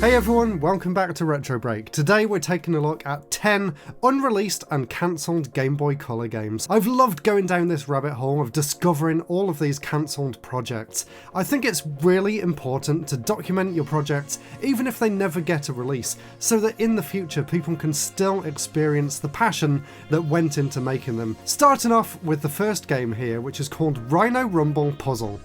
Hey everyone, welcome back to RetroBreak. Today we're taking a look at 10 unreleased and cancelled Game Boy Color games. I've loved going down this rabbit hole of discovering all of these cancelled projects. I think it's really important to document your projects even if they never get a release, so that in the future people can still experience the passion that went into making them. Starting off with the first game here, which is called Rhino Rumble Puzzle.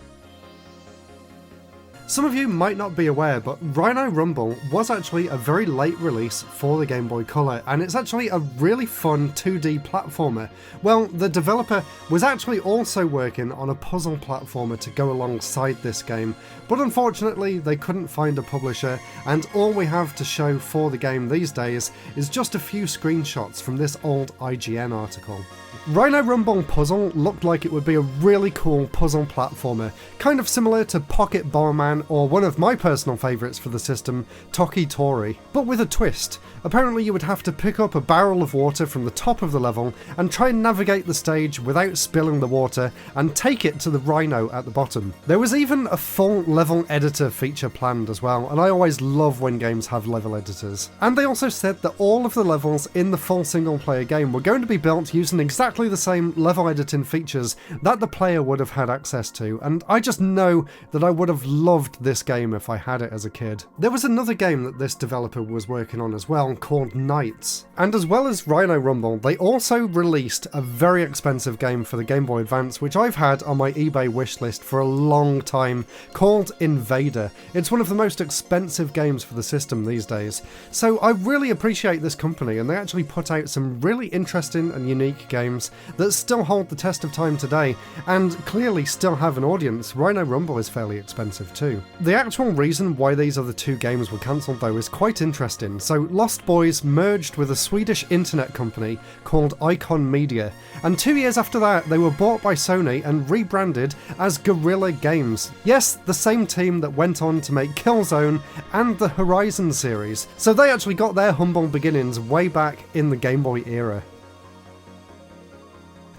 Some of you might not be aware, but Rhino Rumble was actually a very late release for the Game Boy Color, and it's actually a really fun 2D platformer. Well, the developer was actually also working on a puzzle platformer to go alongside this game, but unfortunately they couldn't find a publisher, and all we have to show for the game these days is just a few screenshots from this old IGN article. Rhino Rumble Puzzle looked like it would be a really cool puzzle platformer, kind of similar to Pocket Bomberman or one of my personal favourites for the system, Toki Tori, but with a twist. Apparently you would have to pick up a barrel of water from the top of the level and try and navigate the stage without spilling the water and take it to the Rhino at the bottom. There was even a full level editor feature planned as well, and I always love when games have level editors. And they also said that all of the levels in the full single player game were going to be built using exactly the same level editing features that the player would have had access to, and I just know that I would have loved this game if I had it as a kid. There was another game that this developer was working on as well, called Knights, and as well as Rhino Rumble, they also released a very expensive game for the Game Boy Advance, which I've had on my eBay wishlist for a long time, called Invader. It's one of the most expensive games for the system these days, so I really appreciate this company, and they actually put out some really interesting and unique games that still hold the test of time today, and clearly still have an audience. Rhino Rumble is fairly expensive too. The actual reason why these other two games were cancelled though is quite interesting. So Lost Boys merged with a Swedish internet company called Icon Media, and 2 years after that they were bought by Sony and rebranded as Guerrilla Games. Yes, the same team that went on to make Killzone and the Horizon series, so they actually got their humble beginnings way back in the Game Boy era.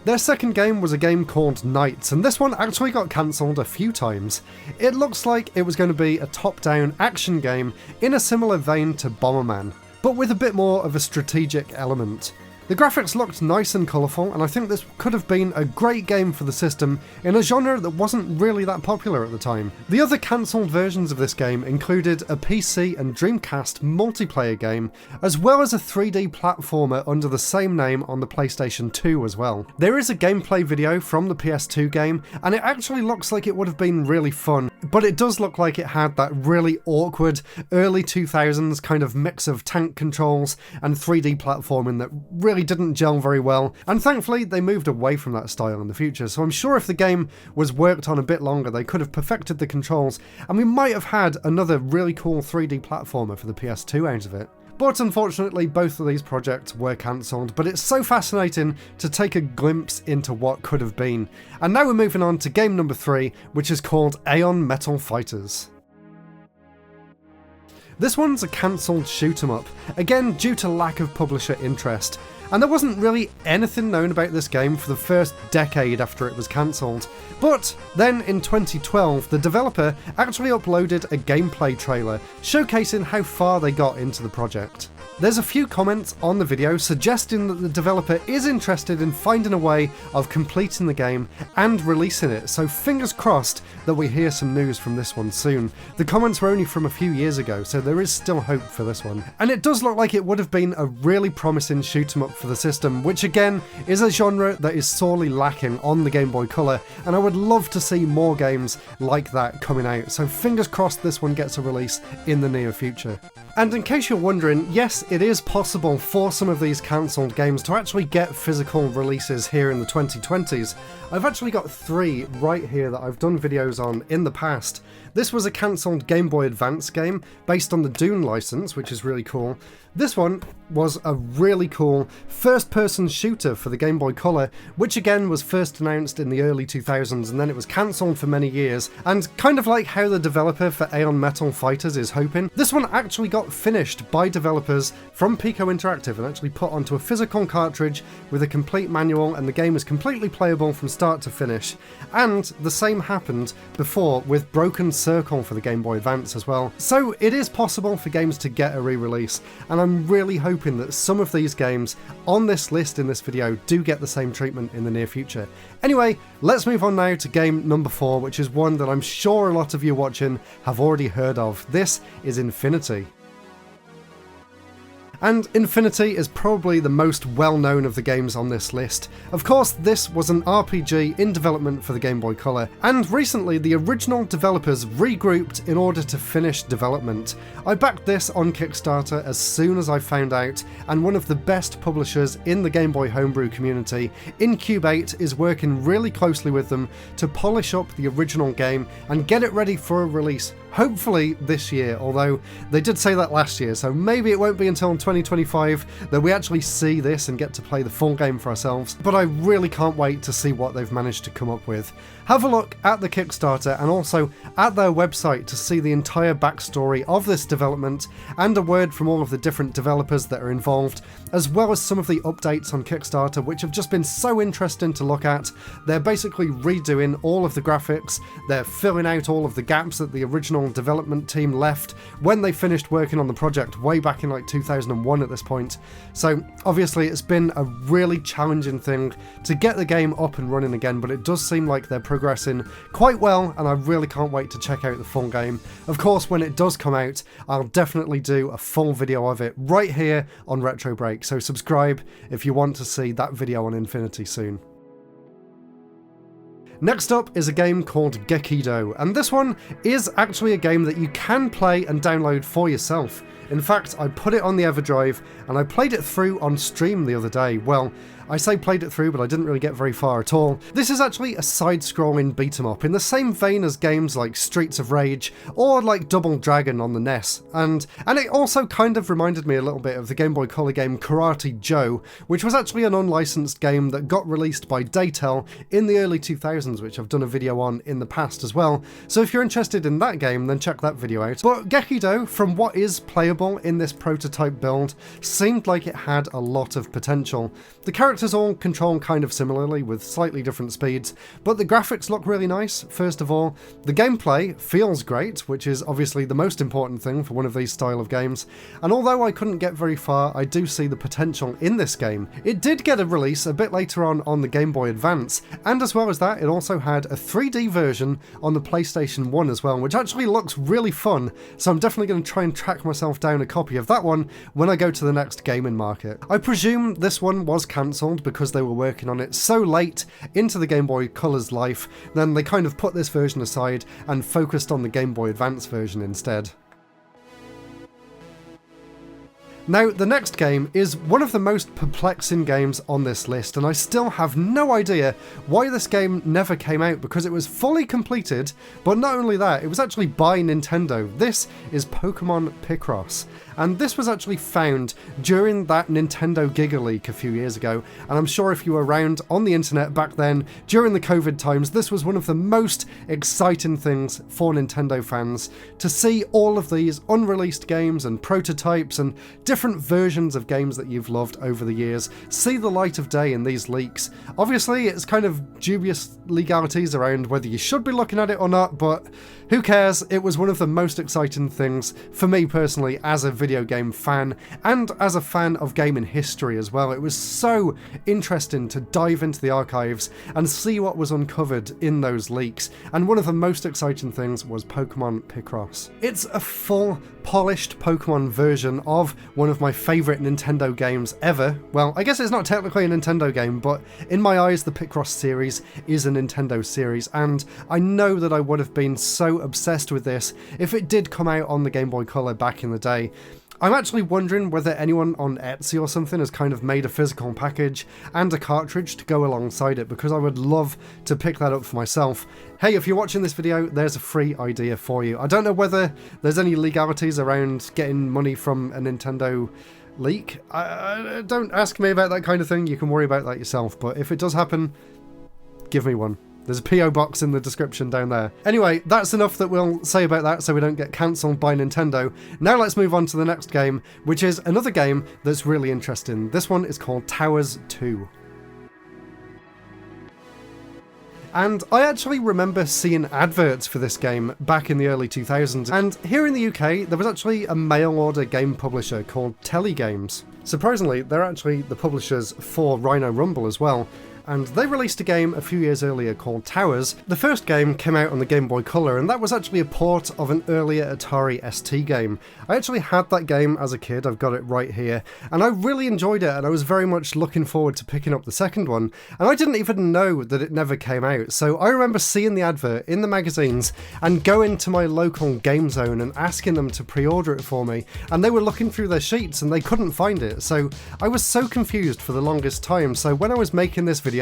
Their second game was a game called Knights, and this one actually got cancelled a few times. It looks like it was going to be a top-down action game in a similar vein to Bomberman, but with a bit more of a strategic element. The graphics looked nice and colourful, and I think this could have been a great game for the system in a genre that wasn't really that popular at the time. The other cancelled versions of this game included a PC and Dreamcast multiplayer game, as well as a 3D platformer under the same name on the PlayStation 2 as well. There is a gameplay video from the PS2 game, and it actually looks like it would have been really fun, but it does look like it had that really awkward early 2000s kind of mix of tank controls and 3D platforming that really didn't gel very well, and thankfully they moved away from that style in the future, so I'm sure if the game was worked on a bit longer they could have perfected the controls and we might have had another really cool 3D platformer for the PS2 out of it. But unfortunately both of these projects were cancelled, but it's so fascinating to take a glimpse into what could have been. And now we're moving on to game number 3, which is called Aeon Metal Fighters. This one's a cancelled shoot 'em up, again due to lack of publisher interest, and there wasn't really anything known about this game for the first decade after it was cancelled. But then in 2012 the developer actually uploaded a gameplay trailer showcasing how far they got into the project. There's a few comments on the video suggesting that the developer is interested in finding a way of completing the game and releasing it, so fingers crossed that we hear some news from this one soon. The comments were only from a few years ago, so there is still hope for this one. And it does look like it would have been a really promising shoot 'em up for the system, which again is a genre that is sorely lacking on the Game Boy Color, and I would love to see more games like that coming out, so fingers crossed this one gets a release in the near future. And in case you're wondering, yes, it is possible for some of these cancelled games to actually get physical releases here in the 2020s. I've actually got 3 right here that I've done videos on in the past. This was a cancelled Game Boy Advance game based on the Dune license, which is really cool. This one was a really cool first-person shooter for the Game Boy Color, which again was first announced in the early 2000s and then it was cancelled for many years, and kind of like how the developer for Aeon Metal Fighters is hoping, this one actually got finished by developers from Pico Interactive and actually put onto a physical cartridge with a complete manual, and the game is completely playable from start to finish. And the same happened before with Broken Circle for the Game Boy Advance as well. So it is possible for games to get a re-release, and I'm really hoping that some of these games on this list in this video do get the same treatment in the near future. Anyway, let's move on now to game number 4, which is one that I'm sure a lot of you watching have already heard of. This is Infinity. And Infinity is probably the most well-known of the games on this list. Of course, this was an RPG in development for the Game Boy Color, and recently the original developers regrouped in order to finish development. I backed this on Kickstarter as soon as I found out, and one of the best publishers in the Game Boy homebrew community, Incubate, is working really closely with them to polish up the original game and get it ready for a release. Hopefully this year, although they did say that last year, so maybe it won't be until 2025 that we actually see this and get to play the full game for ourselves, but I really can't wait to see what they've managed to come up with. Have a look at the Kickstarter and also at their website to see the entire backstory of this development and a word from all of the different developers that are involved, as well as some of the updates on Kickstarter, which have just been so interesting to look at. They're basically redoing all of the graphics, they're filling out all of the gaps that the original development team left when they finished working on the project way back in like 2001 at this point. So obviously it's been a really challenging thing to get the game up and running again, but it does seem like they're progressing quite well, and I really can't wait to check out the full game. Of course, when it does come out, I'll definitely do a full video of it right here on RetroBreak, so subscribe if you want to see that video on Infinity soon. Next up is a game called Gekido, and this one is actually a game that you can play and download for yourself. In fact, I put it on the EverDrive and I played it through on stream the other day. Well, I say played it through, but I didn't really get very far at all. This is actually a side-scrolling beat-em-up in the same vein as games like Streets of Rage or like Double Dragon on the NES, and it also kind of reminded me a little bit of the Game Boy Color game Karate Joe, which was actually an unlicensed game that got released by Daytel in the early 2000s, which I've done a video on in the past as well. So if you're interested in that game, then check that video out. But Gekido, from what is playable in this prototype build, seemed like it had a lot of potential. The characters all control kind of similarly with slightly different speeds, but the graphics look really nice, first of all. The gameplay feels great, which is obviously the most important thing for one of these style of games, and although I couldn't get very far, I do see the potential in this game. It did get a release a bit later on the Game Boy Advance, and as well as that, it also had a 3D version on the PlayStation 1 as well, which actually looks really fun, so I'm definitely going to try and track myself down a copy of that one when I go to the next gaming market. I presume this one was cancelled because they were working on it so late into the Game Boy Color's life, then they kind of put this version aside and focused on the Game Boy Advance version instead. Now, the next game is one of the most perplexing games on this list, and I still have no idea why this game never came out, because it was fully completed, but not only that, it was actually by Nintendo. This is Pokemon Picross, and this was actually found during that Nintendo Giga Leak a few years ago, and I'm sure if you were around on the internet back then, during the COVID times, this was one of the most exciting things for Nintendo fans, to see all of these unreleased games and prototypes and different versions of games that you've loved over the years see the light of day in these leaks. Obviously, it's kind of dubious legalities around whether you should be looking at it or not, but who cares? It was one of the most exciting things for me personally as a video game fan, and as a fan of gaming history as well. It was so interesting to dive into the archives and see what was uncovered in those leaks, and one of the most exciting things was Pokemon Picross. It's a full, polished Pokemon version of one of my favourite Nintendo games ever. Well, I guess it's not technically a Nintendo game, but in my eyes the Picross series is a Nintendo series, and I know that I would have been so obsessed with this if it did come out on the Game Boy Color back in the day. I'm actually wondering whether anyone on Etsy or something has kind of made a physical package and a cartridge to go alongside it, because I would love to pick that up for myself. Hey, if you're watching this video, there's a free idea for you. I don't know whether there's any legalities around getting money from a Nintendo leak. Don't ask me about that kind of thing, you can worry about that yourself, but if it does happen, give me one. There's a PO box in the description down there. Anyway, that's enough that we'll say about that so we don't get cancelled by Nintendo. Now let's move on to the next game, which is another game that's really interesting. This one is called Towers 2. And I actually remember seeing adverts for this game back in the early 2000s, and here in the UK there was actually a mail order game publisher called Telegames. Surprisingly, they're actually the publishers for Rhino Rumble as well, and they released a game a few years earlier called Towers. The first game came out on the Game Boy Color, and that was actually a port of an earlier Atari ST game. I actually had that game as a kid, I've got it right here, and I really enjoyed it, and I was very much looking forward to picking up the second one, and I didn't even know that it never came out. So I remember seeing the advert in the magazines and going to my local Game Zone and asking them to pre-order it for me, and they were looking through their sheets and they couldn't find it, so I was so confused for the longest time. So when I was making this video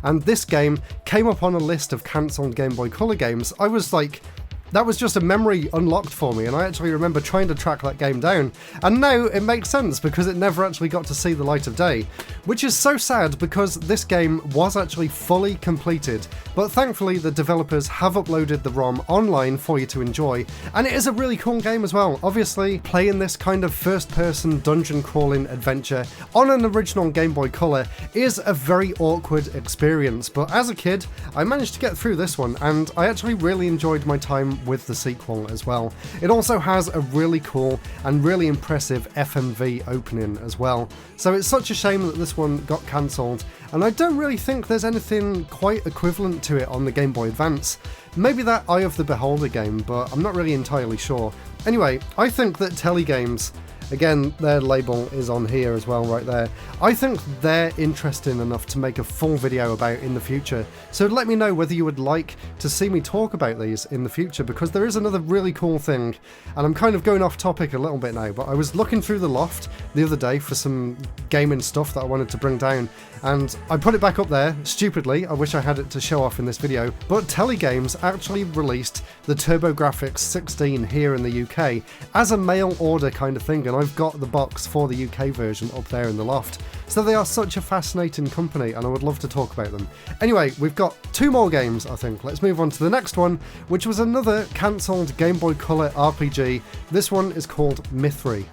and this game came up on a list of cancelled Game Boy Color games, I was like, that was just a memory unlocked for me, and I actually remember trying to track that game down, and now it makes sense because it never actually got to see the light of day, which is so sad because this game was actually fully completed, but thankfully the developers have uploaded the ROM online for you to enjoy, and it is a really cool game as well. Obviously, playing this kind of first-person dungeon crawling adventure on an original Game Boy Color is a very awkward experience, but as a kid I managed to get through this one, and I actually really enjoyed my time with the sequel as well. It also has a really cool and really impressive FMV opening as well. So it's such a shame that this one got cancelled, and I don't really think there's anything quite equivalent to it on the Game Boy Advance. Maybe that Eye of the Beholder game, but I'm not really entirely sure. Anyway, I think that Telegames, again, their label is on here as well, right there. I think they're interesting enough to make a full video about in the future, so let me know whether you would like to see me talk about these in the future, because there is another really cool thing, and I'm kind of going off topic a little bit now, but I was looking through the loft the other day for some gaming stuff that I wanted to bring down, and I put it back up there, stupidly. I wish I had it to show off in this video, but Telegames actually released the TurboGrafx 16 here in the UK as a mail order kind of thing, and I've got the box for the UK version up there in the loft. So they are such a fascinating company, and I would love to talk about them. Anyway, we've got two more games, I think. Let's move on to the next one, which was another cancelled Game Boy Color RPG. This one is called Mythri.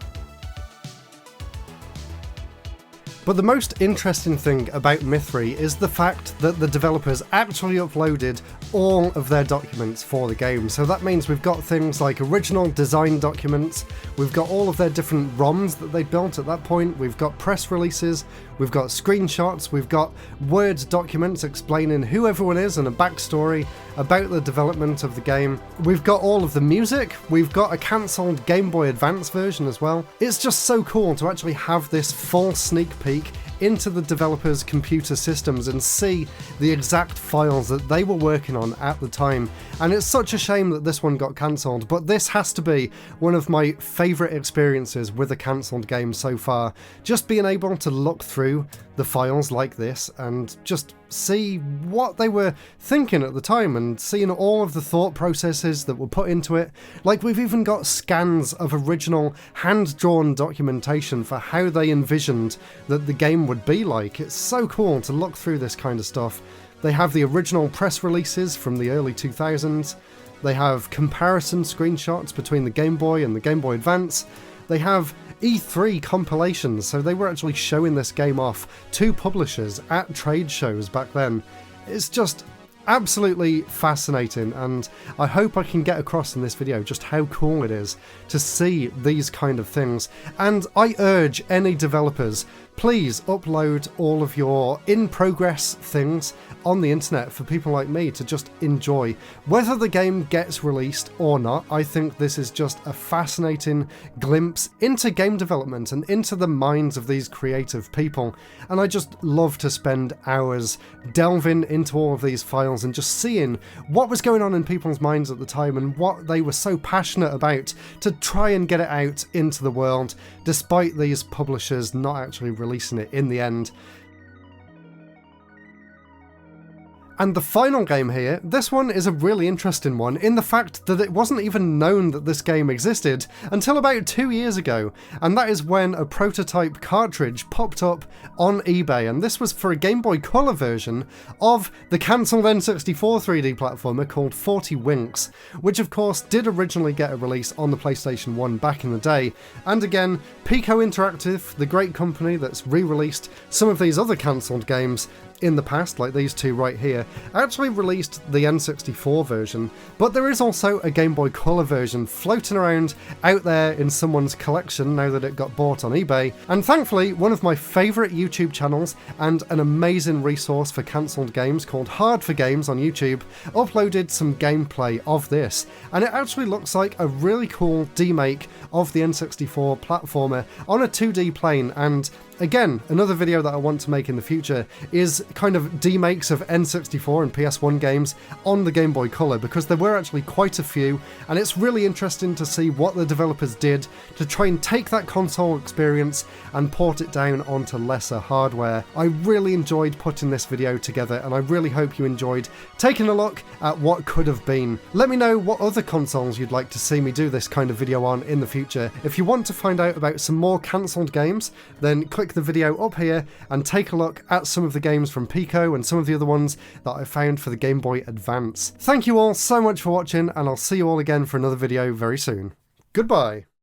But the most interesting thing about Mythri is the fact that the developers actually uploaded all of their documents for the game. So that means we've got things like original design documents, we've got all of their different ROMs that they built at that point, we've got press releases, we've got screenshots, we've got Word documents explaining who everyone is and a backstory about the development of the game. We've got all of the music, we've got a cancelled Game Boy Advance version as well. It's just so cool to actually have this full sneak peek into the developers' computer systems and see the exact files that they were working on at the time. And it's such a shame that this one got cancelled, but this has to be one of my favourite experiences with a cancelled game so far. Just being able to look through the files like this and just see what they were thinking at the time and seeing all of the thought processes that were put into it. Like, we've even got scans of original hand-drawn documentation for how they envisioned that the game would be like. It's so cool to look through this kind of stuff. They have the original press releases from the early 2000s. They have comparison screenshots between the Game Boy and the Game Boy Advance. They have E3 compilations, so they were actually showing this game off to publishers at trade shows back then. It's just absolutely fascinating, and I hope I can get across in this video just how cool it is to see these kind of things. And I urge any developers, please upload all of your in-progress things on the internet for people like me to just enjoy. Whether the game gets released or not, I think this is just a fascinating glimpse into game development and into the minds of these creative people. And I just love to spend hours delving into all of these files and just seeing what was going on in people's minds at the time and what they were so passionate about to try and get it out into the world, despite these publishers not actually releasing it in the end. And the final game here, this one is a really interesting one in the fact that it wasn't even known that this game existed until about 2 years ago, and that is when a prototype cartridge popped up on eBay, and this was for a Game Boy Color version of the cancelled N64 3D platformer called 40 Winks, which of course did originally get a release on the PlayStation 1 back in the day, and again, Pico Interactive, the great company that's re-released some of these other cancelled games in the past, like these two right here, actually released the N64 version, but there is also a Game Boy Color version floating around out there in someone's collection now that it got bought on eBay, and thankfully one of my favourite YouTube channels and an amazing resource for cancelled games called Hard for Games on YouTube uploaded some gameplay of this, and it actually looks like a really cool demake of the N64 platformer on a 2D plane. And again, another video that I want to make in the future is kind of demakes of N64 and PS1 games on the Game Boy Color, because there were actually quite a few, and it's really interesting to see what the developers did to try and take that console experience and port it down onto lesser hardware. I really enjoyed putting this video together, and I really hope you enjoyed taking a look at what could have been. Let me know what other consoles you'd like to see me do this kind of video on in the future. If you want to find out about some more cancelled games, then click the video up here and take a look at some of the games from Pico and some of the other ones that I found for the Game Boy Advance. Thank you all so much for watching, and I'll see you all again for another video very soon. Goodbye!